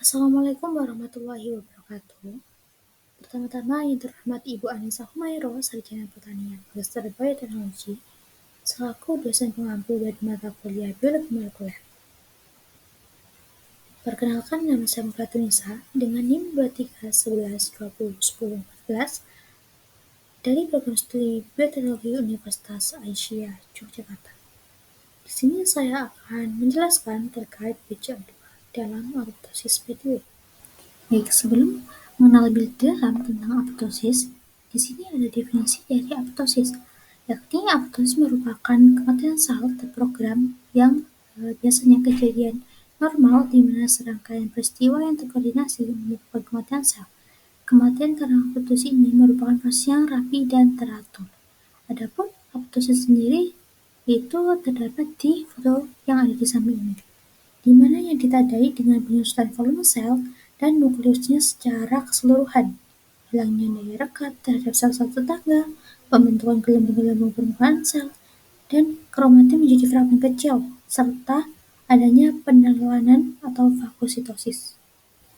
Assalamualaikum warahmatullahi wabarakatuh. Pertama-tama yang terhormat Ibu Anissa Humairo, Sarjana Pertanian, Magister Bioteknologi, selaku dosen pengampu dari mata kuliah Biologi Molekuler. Perkenalkan, nama saya Mufatunisa dengan NIM 2311201014 dari program studi Bioteknologi Universitas Aisyah, Yogyakarta. Di sini saya akan menjelaskan terkait BCL2 dalam apoptosis PDW. Baik, sebelum mengenal lebih dalam tentang apoptosis, di sini ada definisi dari apoptosis, yakni apoptosis merupakan kematian sel terprogram yang biasanya kejadian normal di mana serangkaian peristiwa yang terkoordinasi menyebabkan kematian sel. Kematian karena apoptosis ini merupakan proses yang rapi dan teratur. Adapun apoptosis sendiri itu terdapat di foto yang ada di samping ini, di mana yang ditandai dengan penyusutan volume sel dan nukleusnya secara keseluruhan, hilangnya daya rekat terhadap sel-sel tetangga, pembentukan gelembung-gelembung permukaan sel, dan kromatin menjadi fragmen kecil, serta adanya penelanan atau fagositosis.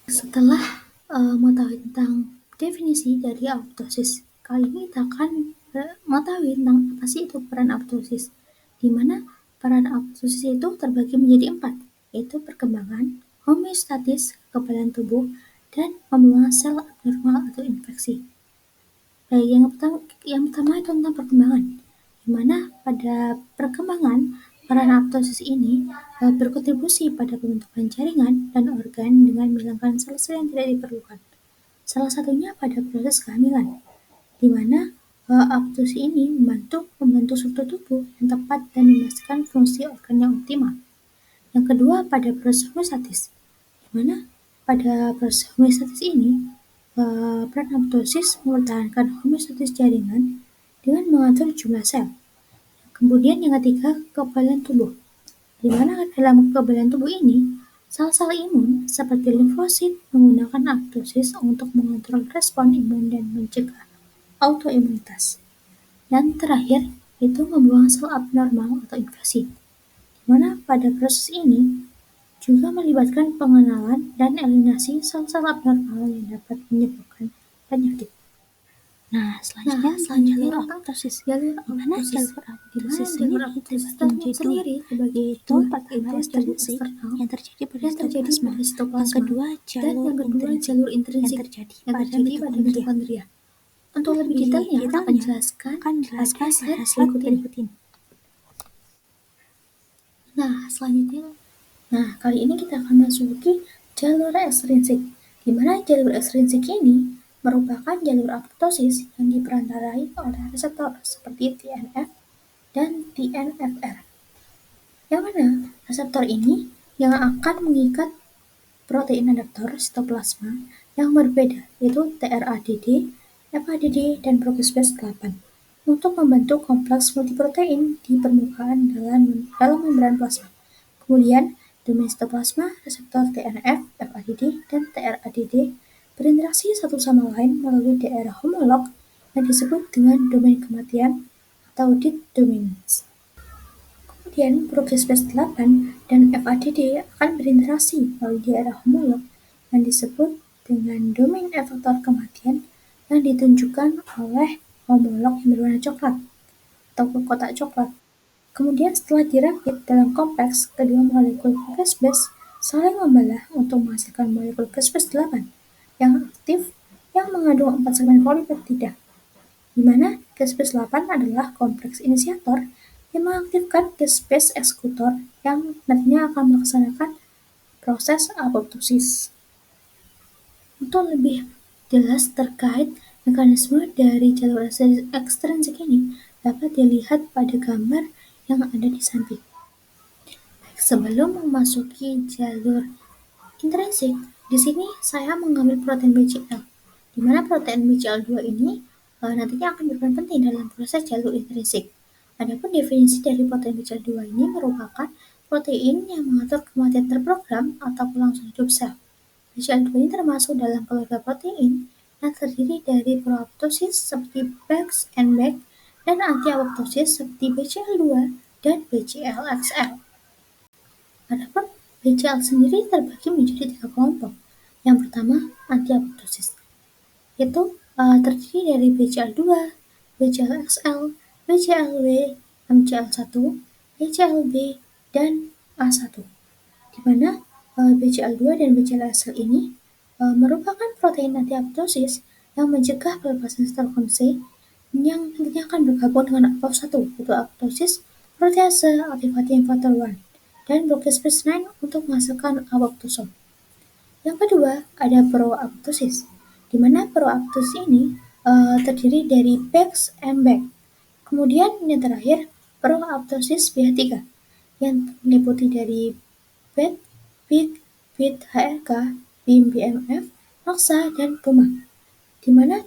Setelah mengetahui tentang definisi dari apoptosis, kali ini kita akan mengetahui tentang apa sih itu peran apoptosis, di mana peran apoptosis itu terbagi menjadi 4, yaitu perkembangan, homeostatis, kekebalan tubuh, dan pembuangan sel abnormal atau infeksi. Baik, yang pertama itu tentang perkembangan, di mana pada perkembangan peran apoptosis ini berkontribusi pada pembentukan jaringan dan organ dengan menghilangkan sel-sel yang tidak diperlukan. Salah satunya pada proses kehamilan, di mana apoptosis ini membantu struktur tubuh yang tepat dan memastikan fungsi organ yang optimal. Yang kedua, pada proses homeostatis, di mana pada proses homeostatis ini peran apoptosis mempertahankan homeostatis jaringan dengan mengatur jumlah sel. Kemudian yang ketiga, kekebalan tubuh, di mana dalam kekebalan tubuh ini sel-sel imun seperti limfosit menggunakan apoptosis untuk mengontrol respon imun dan mencegah autoimunitas. Dan terakhir, itu membuang sel abnormal atau invasi, di mana pada proses ini juga melibatkan pengenalan dan eliminasi sel-sel abnormal yang dapat menyebabkan penyakit. Nah, selanjutnya jalur apoptosis. Jalur apoptosis sendiri terbagi yaitu pertama ekstrinsik yang terjadi pada sitoplasma, yang kedua jalur intrinsik yang terjadi pada mitokondria. Untuk lebih detailnya, kita akan jelaskan pada slide berikut ini. Nah, kali ini kita akan masuki jalur ekstrinsik, di mana jalur ekstrinsik ini merupakan jalur apoptosis yang diperantarai oleh reseptor seperti TNF dan TNFR. Yang mana reseptor ini yang akan mengikat protein adaptor sitoplasma yang berbeda, yaitu TRADD, FADD, dan progrespase 8 untuk membentuk kompleks multiprotein di permukaan dalam membran plasma. Kemudian, domain sitoplasma, reseptor TNF, FADD, dan TRADD berinteraksi satu sama lain melalui daerah homolog yang disebut dengan domain kematian atau dead domains. Kemudian, progrespase 8 dan FADD akan berinteraksi melalui daerah homolog yang disebut dengan domain efektor kematian yang ditunjukkan oleh homolog yang berwarna coklat atau kotak coklat. Kemudian setelah dirapit dalam kompleks, kedua molekul progrespase saling membelah untuk menghasilkan molekul progrespase 8 yang aktif yang mengandung 4 segmen polipeptida, di mana progrespase 8 adalah kompleks inisiator yang mengaktifkan progrespase eksekutor yang nantinya akan melaksanakan proses apoptosis. Untuk lebih jelas terkait mekanisme dari jalur ekstrinsik ini dapat dilihat pada gambar yang ada di samping. Sebelum memasuki jalur intrinsik, di sini saya mengambil protein BCL, di mana protein BCL2 ini nantinya akan berperan penting dalam proses jalur intrinsik. Adapun definisi dari protein BCL2 ini merupakan protein yang mengatur kematian terprogram atau langsung hidup sel. BCL2 ini termasuk dalam keluarga protein yang terdiri dari proapoptosis seperti Bax and Bag dan anti-apoptosis seperti BCL2 dan BCL-XL. Adapun BCL sendiri terbagi menjadi 3 kelompok, Yang pertama, anti-apoptosis. Itu terdiri dari BCL2, BCL-XL, BCL-W, MCL1, BCL-B, dan A1. Di mana BCL2 dan BCL-XL ini merupakan protein anti-apoptosis yang mencegah pelepasan sitokin C yang nantinya akan bergabung dengan APOP1, yaitu apoptosis protease activating factor 1, dan blokase PES9 untuk menghasilkan apoptosom. Yang kedua, ada proapoptosis, di mana proapoptosis ini terdiri dari PEX and BAC. Kemudian yang terakhir, proapoptosis pH3 yang meliputi dari PET, PIT, PIT HRK, BIM BMF, NOXA, dan PUMA, di mana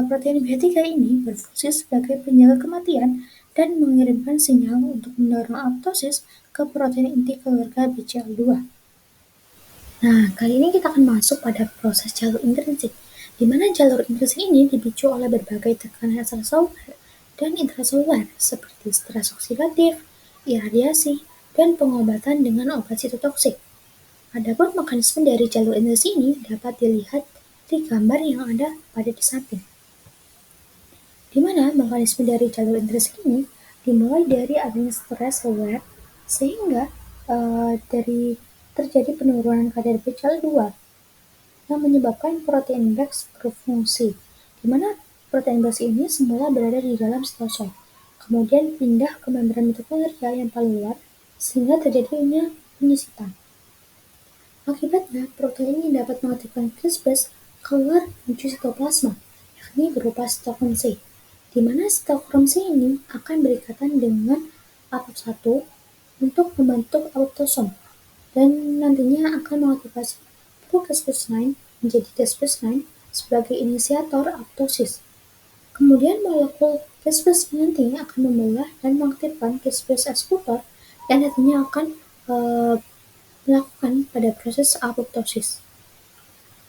protein pH3 ini berfungsi sebagai penjaga kematian dan mengirimkan sinyal untuk mendorong apoptosis ke protein inti keluarga BCL2. Nah, kali ini kita akan masuk pada proses jalur intrinsik, di mana jalur intrinsik ini dipicu oleh berbagai tekanan ekstraseluler dan intraseluler seperti stres oksidatif, iradiasi, dan pengobatan dengan obat sitotoksik. Adapun mekanisme dari jalur intrinsik ini dapat dilihat di gambar yang ada pada di samping, di mana mekanisme dari jalur intrinsik ini dimulai dari adanya stres seluler sehingga dari terjadi penurunan kadar BCL2 yang menyebabkan protein BAX berfungsi, di mana protein BAX ini semula berada di dalam sitosol, kemudian pindah ke membran mitokondria yang paling luar sehingga terjadinya penyisitan. Akibatnya, protein ini dapat mengaktifkan CRISPR keluar menuju sitoplasma, yakni berupa sitokin C, di mana sitokin C ini akan berikatan dengan APOP1 untuk membentuk apoptosom, dan nantinya akan mengaktifasi pro-Cas9 menjadi Cas9 sebagai inisiator apoptosis. Kemudian molekul Cas9 nantinya akan membelah dan mengaktifkan Cas9 eksekutor yang nantinya akan melakukan pada proses apoptosis.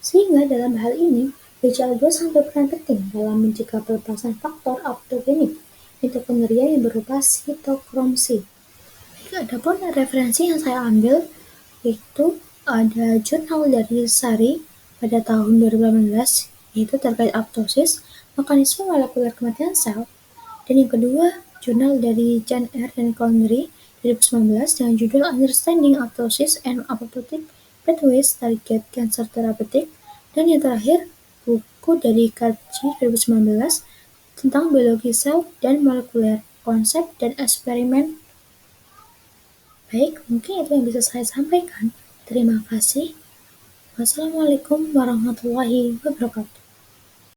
Sehingga dalam hal ini, BCL2 sangat berperan penting dalam mencegah pelepasan faktor apoptogenik mitokondria yang berupa sitokrom C. Adapun referensi yang saya ambil itu ada jurnal dari Sari pada tahun 2018, yaitu terkait apoptosis, mekanisme molekuler kematian sel, dan yang kedua jurnal dari Jan R. dan Connery 2019 dengan judul Understanding Apoptosis and Apoptotic Pathways Target Cancer Therapeutic, dan yang terakhir buku dari Karpchi 2019 tentang biologi sel dan molekuler, konsep dan eksperimen. Baik, mungkin itu yang bisa saya sampaikan. Terima kasih. Wassalamualaikum warahmatullahi wabarakatuh.